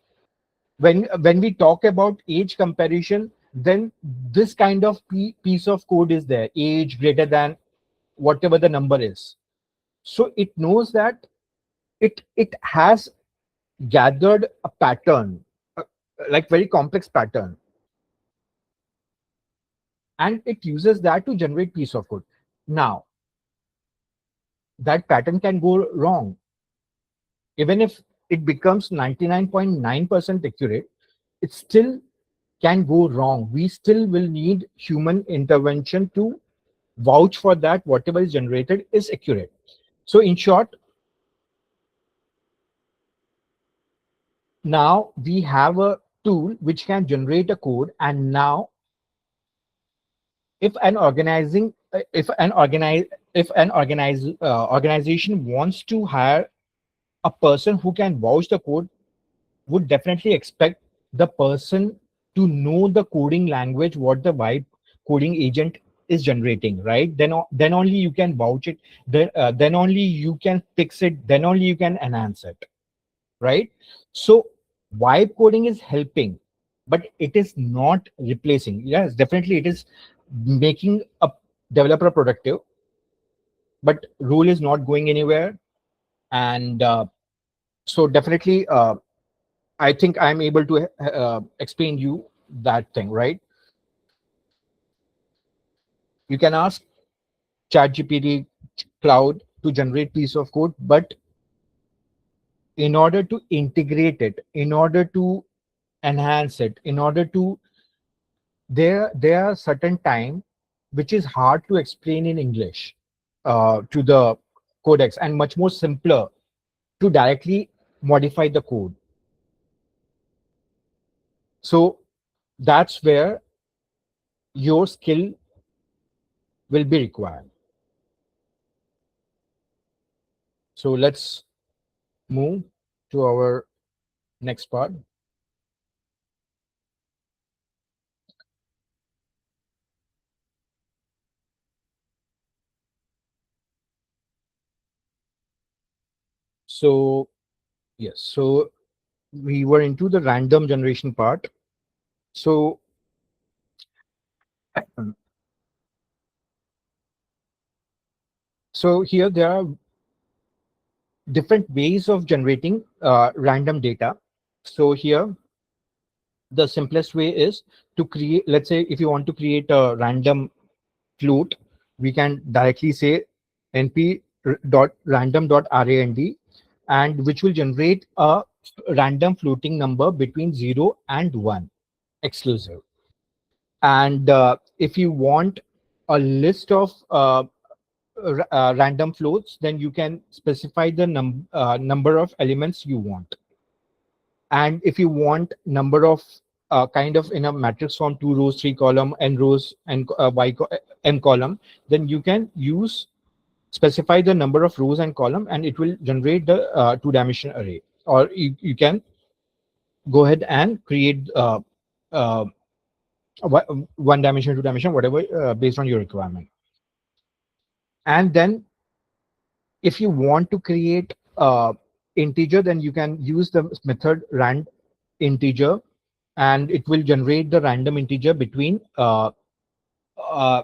when we talk about age comparison, then this kind of piece of code is there, age greater than whatever the number is. So it knows that it has gathered a pattern, uh, like very complex pattern, and it uses that to generate piece of code. Now that pattern can go wrong. Even if it becomes 99.9% accurate, it still can go wrong. We still will need human intervention to vouch for that whatever is generated is accurate. So in short, now we have a tool which can generate a code, and now if an organizing if an organize if an organization wants to hire a person who can vouch the code, would definitely expect the person to know the coding language, what the vibe coding agent is generating, right? Then only you can vouch it. Then only you can fix it. Then only you can enhance it, right? So vibe coding is helping, but it is not replacing. Yes, definitely it is making a developer productive, but rule is not going anywhere. And so definitely I think I'm able to explain you that thing, right? You can ask ChatGPT Cloud to generate piece of code, but in order to integrate it, in order to enhance it, in order to there are certain time which is hard to explain in English to the codex, and much more simpler to directly modify the code. So that's where your skill will be required. So let's move to our next part. So yes, so we were into the random generation part. So so here there are different ways of generating random data. So here the simplest way is to create, let's say if you want to create a random float, we can directly say np dot random dot rand, and which will generate a random floating number between 0 and 1 exclusive. And if you want a list of random floats, then you can specify the number of elements you want. And if you want number of kind of in a matrix form, 2 rows 3 column, n rows and n column, then you can use specify the number of rows and column, and it will generate the two-dimensional array. Or you can go ahead and create uh, one dimension, two dimension, whatever, based on your requirement. And then if you want to create integer, then you can use the method rand integer, and it will generate the random integer between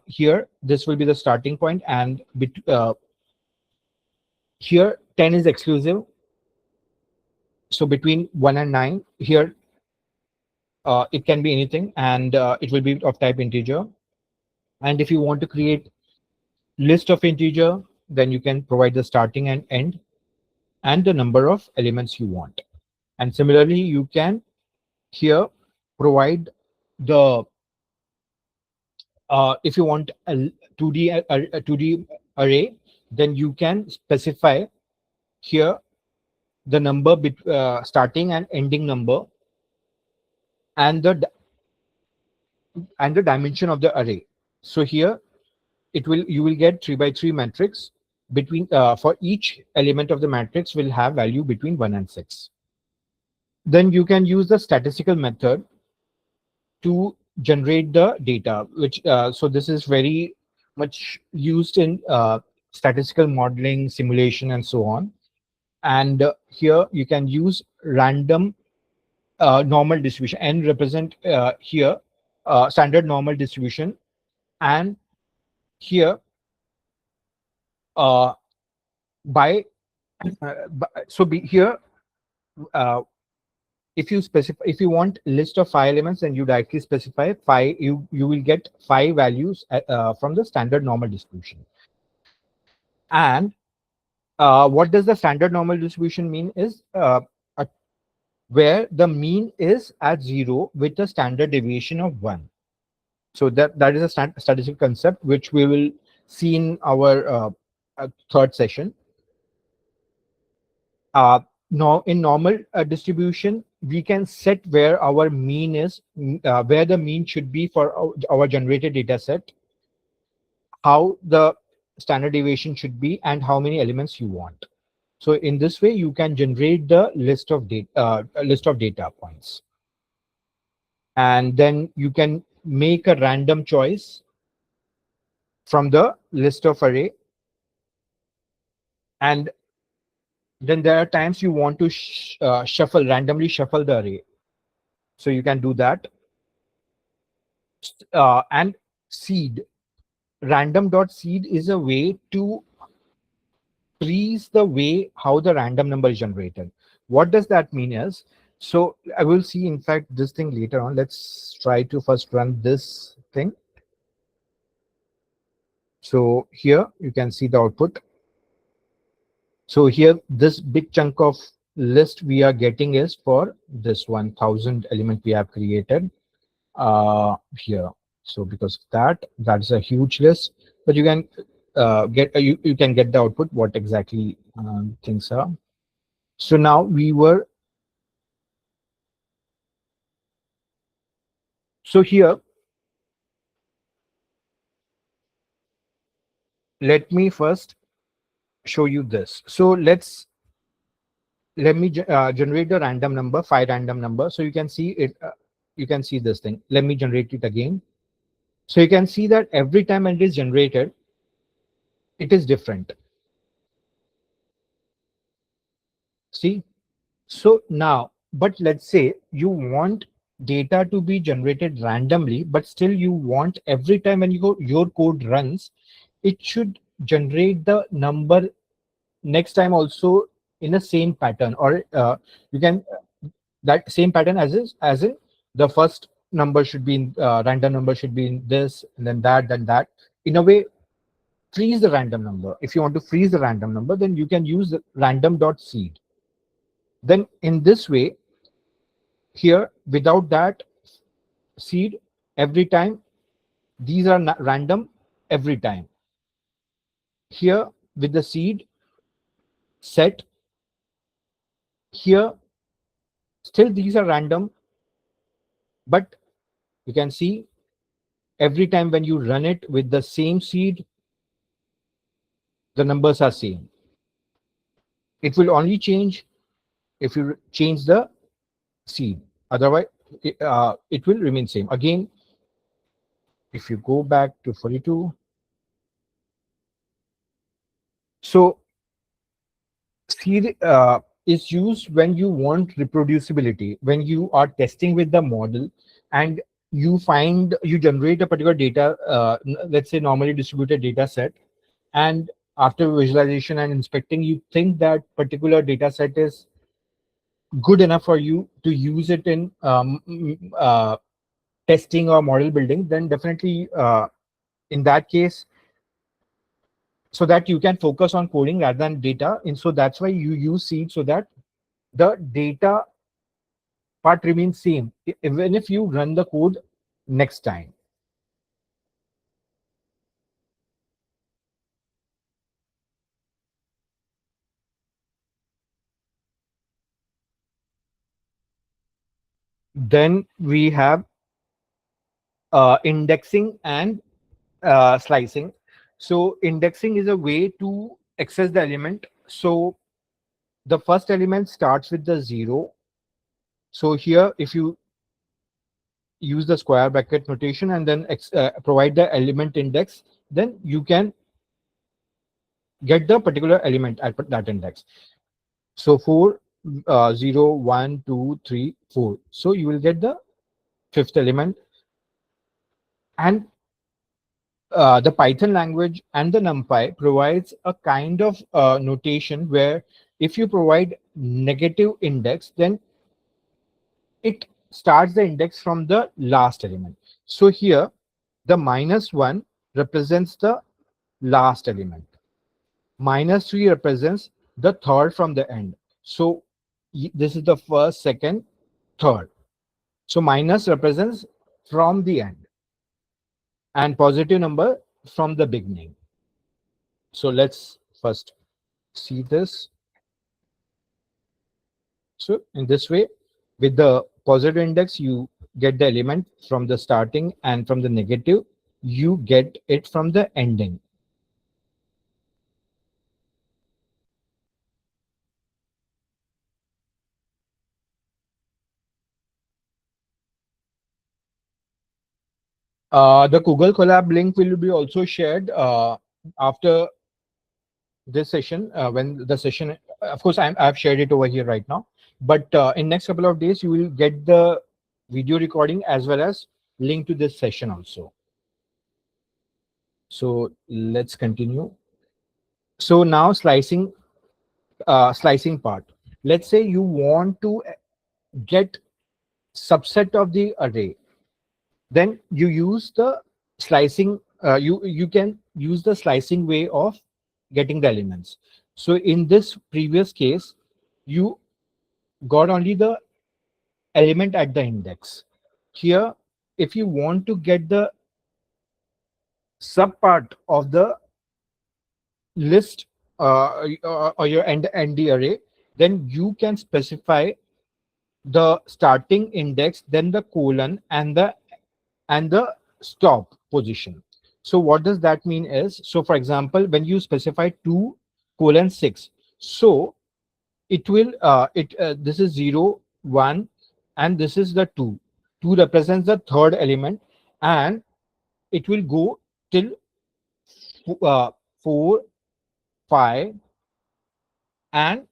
here this will be the starting point, and here 10 is exclusive, so between 1 and 9 here it can be anything, and it will be of type integer. And if you want to create list of integer, then you can provide the starting and end. and the number of elements you want. And similarly, you can here provide the if you want a 2D 2D array, then you can specify here the number starting and ending number, and the dimension of the array. So here you will get 3 by 3 matrix between for each element of the matrix will have value between 1 and 6. Then you can use the statistical method to generate the data, which so this is very much used in statistical modeling, simulation, and so on. And here you can use random normal distribution and represent here standard normal distribution, and here uh, by so be here uh, if you want list of 5 elements, then you directly specify 5. You will get 5 values from the standard normal distribution. And what does the standard normal distribution mean is a, where the mean is at 0 with a standard deviation of 1. So that is a statistical concept which we will see in our third session. Now in normal distribution, we can set where our mean is, where the mean should be for our generated data set, how the standard deviation should be, and how many elements you want. So in this way, you can generate the list of data points, and then you can make a random choice from the list of array. And then there are times you want to randomly shuffle the array. So you can do that. And seed, random.seed is a way to freeze the way how the random number is generated. What does that mean is, so I will see in fact this thing later on. Let's try to first run this thing. So here you can see the output. So here this big chunk of list we are getting is for this 1000 element we have created here. So because of that is a huge list, but you can you can get the output what exactly things are. So now so here let me first show you this. So let me generate the random number, 5 random number. So you can see it. You can see this thing. Let me generate it again. So you can see that every time it is generated, it is different. See? So now, but let's say you want data to be generated randomly, but still you want every time when your code runs, it should generate the number next time also in the same pattern, or you can that same pattern as in the first number should be in random number should be in this, and then that. In a way, freeze the random number. If you want to freeze the random number, then you can use the random.seed. Then in this way, here without that seed, every time these are random every time. Here with the seed set, here still these are random, but you can see every time when you run it with the same seed, the numbers are same. It will only change if you change the seed. Otherwise, it will remain same. Again, if you go back to 42, so seed is used when you want reproducibility, when you are testing with the model and you generate a particular data, let's say normally distributed data set, and after visualization and inspecting, you think that particular data set is good enough for you to use it in testing or model building, then definitely in that case, so that you can focus on coding rather than data. And so that's why you use seed, so that the data part remains same even if you run the code next time. Then we have indexing and slicing. So indexing is a way to access the element. So the first element starts with the 0. So here, if you use the square bracket notation and then provide the element index, then you can get the particular element at that index. So 4, 0, 1, 2, 3, 4. So you will get the fifth element. And the Python language and the NumPy provides a kind of notation where if you provide negative index, then it starts the index from the last element. So here, the -1 represents the last element. -3 represents the third from the end. So this is the first, second, third. So minus represents from the end and positive number from the beginning. So let's first see this. So in this way, with the positive index, you get the element from the starting, and from the negative, you get it from the ending. The Google Colab link will be also shared after this session. When the session, of course, I've shared it over here right now. But in next couple of days, you will get the video recording as well as link to this session also. So let's continue. So now slicing part. Let's say you want to get subset of the array, then you use the slicing. You can use the slicing way of getting the elements. So in this previous case, you got only the element at the index. Here, if you want to get the sub part of the list or your end array, then you can specify the starting index, then the colon, and the stop position. So what does that mean is, so for example, when you specify 2:6, so it will this is 0, 1, and this is the 2. 2 represents the third element, and it will go till 4, 5, and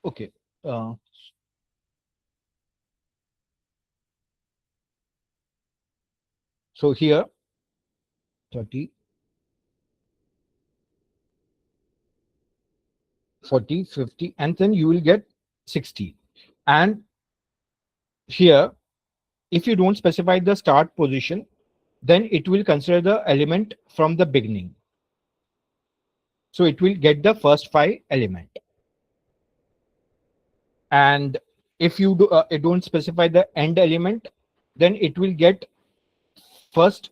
okay. Uh, so here 30, 40, 50, and then you will get 60. And here, if you don't specify the start position, then it will consider the element from the beginning. So it will get the first 5 element. And if you don't specify the end element, then it will get first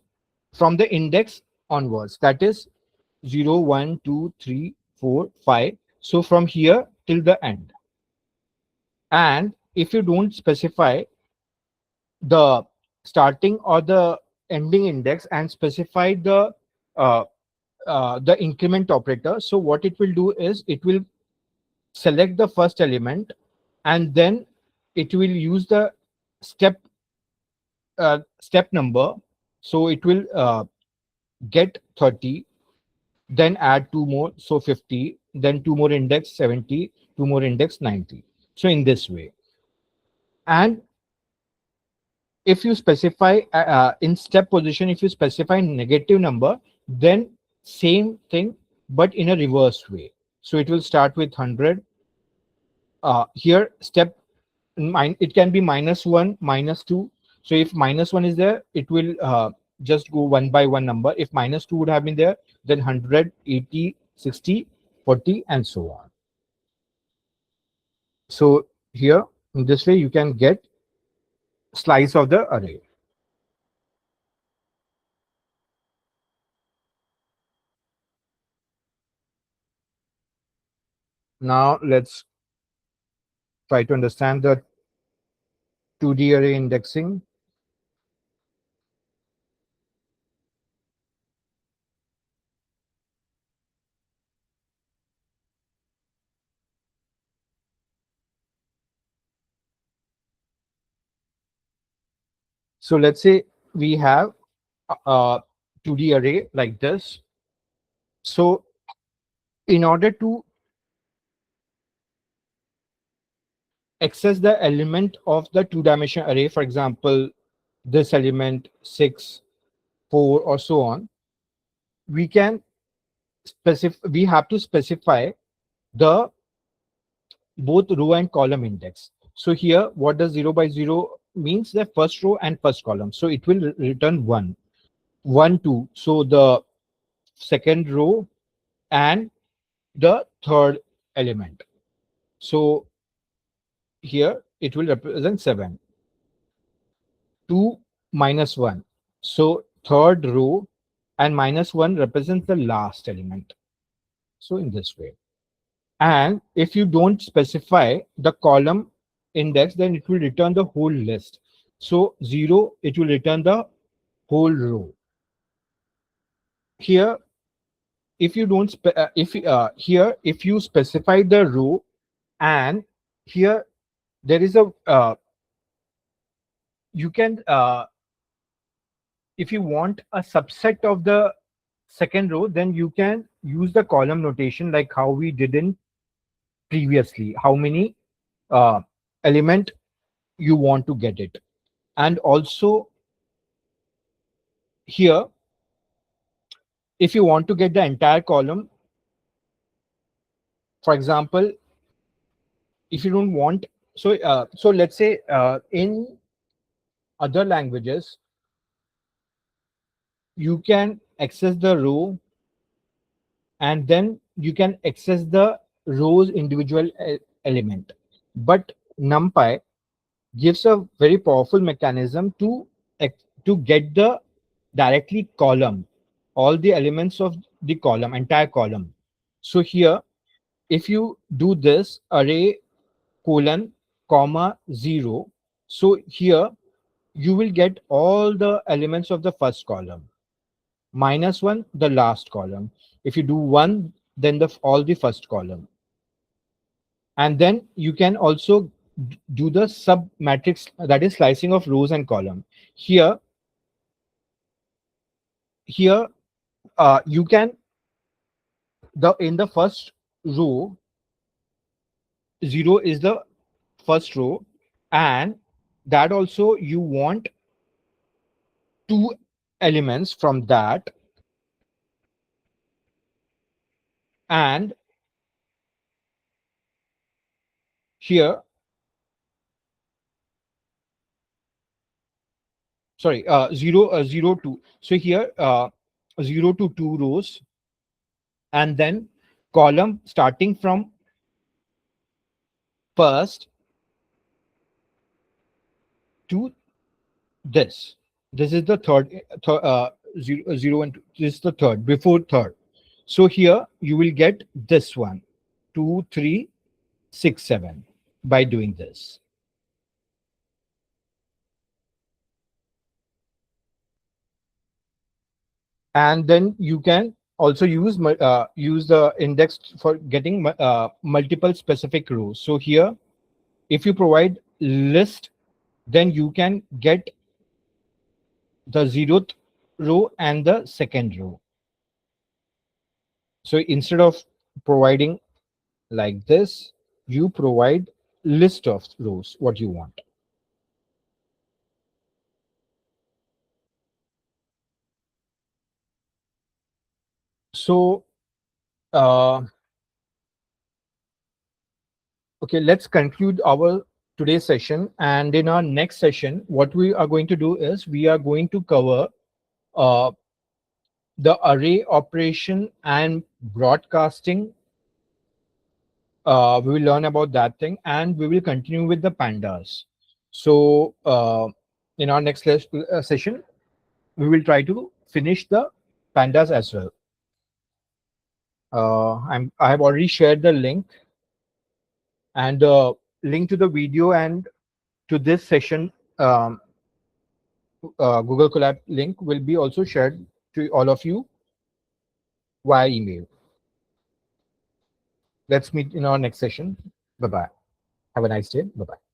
from the index onwards. That is 0, 1, 2, 3, 4, 5. So from here till the end. And if you don't specify the starting or the ending index and specify uh, the increment operator, so what it will do is it will select the first element, and then it will use the step number. So it will get 30, then add 2 more, so 50, then 2 more index 70, 2 more index 90. So in this way. And if you specify in step position, if you specify negative number, then same thing but in a reverse way. So it will start with 100. Here step it can be -1, -2. So if -1 is there, it will just go one by one number. If -2 would have been there, then 100, 80, 60, 40, and so on. So here, in this way, you can get slice of the array. Now let's try to understand the 2D array indexing. So let's say we have a 2D array like this. So in order to access the element of the two-dimensional array, for example, this element 6, 4, or so on, we can we have to specify the both row and column index. So here, what does 0 by 0 means? The first row and first column. So it will return 1, 1, 2. So the second row and the third element. So here it will represent 7. 2 minus 1. So third row and -1 represents the last element. So in this way. And if you don't specify the column index, then it will return the whole list. So 0, it will return the whole row. Here, if you don't, here, if you specify the row, and here there is a, you can, if you want a subset of the second row, then you can use the column notation like how we did in previously, how many element you want to get it. And also here, if you want to get the entire column, for example, if you don't want, so let's say in other languages, you can access the row and then you can access the row's individual element. But NumPy gives a very powerful mechanism to get the directly column, all the elements of the column, entire column. So here, if you do this array colon comma 0, so here you will get all the elements of the first column, -1 the last column. If you do 1, then all the first column. And then you can also do the sub matrix, that is slicing of rows and column. Here you can, in the first row, 0 is the first row, and that also you want two elements from that, and here, sorry, 0, 0, 2. So here 0 to 2 rows, and then column starting from first to this. This is the third, 0, 0 and 2. This is the third, before third. So here you will get this one, 2, 3, 6, 7 by doing this. And then you can also use the index for getting multiple specific rows. So here, if you provide list, then you can get the 0th row and the second row. So instead of providing like this, you provide list of rows, what you want. So, okay, let's conclude our today's session. And in our next session, what we are going to do is we are going to cover uh, the array operation and broadcasting. We will learn about that thing, and we will continue with the pandas. So in our next session, we will try to finish the pandas as well. I have already shared the link, and the link to the video and to this session, Google Colab link will be also shared to all of you via email. Let's meet in our next session. Bye bye. Have a nice day. Bye bye.